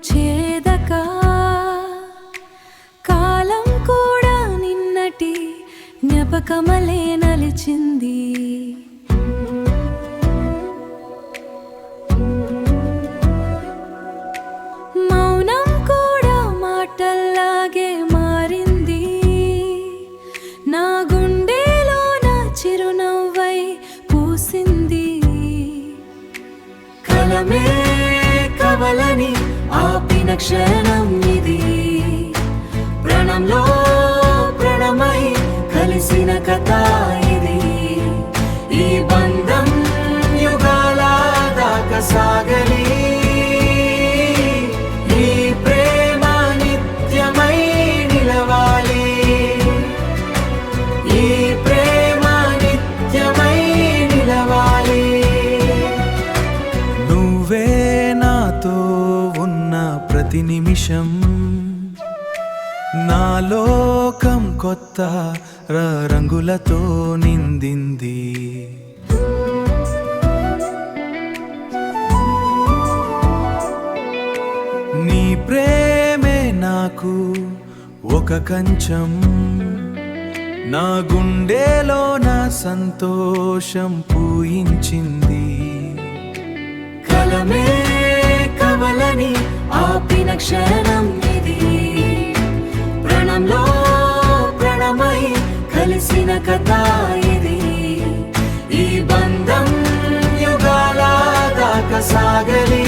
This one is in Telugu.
చేదక కాలం కూడా నిన్నటి జ్ఞాపకమలే నలిచింది. మౌనం కూడా మాటల్లాగే మారింది. నా గుండెలోన చిరునవ్వై పూసింది. కలమే కవలని ఆపిన క్షణం ఇది. ప్రాణంలో ప్రాణమై కలిసిన కథ ఇది. ఈ బంధం యుగాల దాకా సాగలి. ఈ ప్రేమ నిత్యమై నిలవాలి. ఈ ప్రేమ నిత్యమై నిలవాలి. నువ్వే నాతో ఉన్న ప్రతి నిమిషం నా లోకం కొత్త రంగులతో నిండింది. నీ ప్రేమే నాకు ఒక కంచం. నా గుండెలో నా సంతోషం పూయించింది. కలమే కవలని ఆపిన క్షణం ఇది. ప్రాణంలో ప్రాణమై కలిసిన కథ ఇది. ఈ బంధం యుగాల దాకా సాగలి.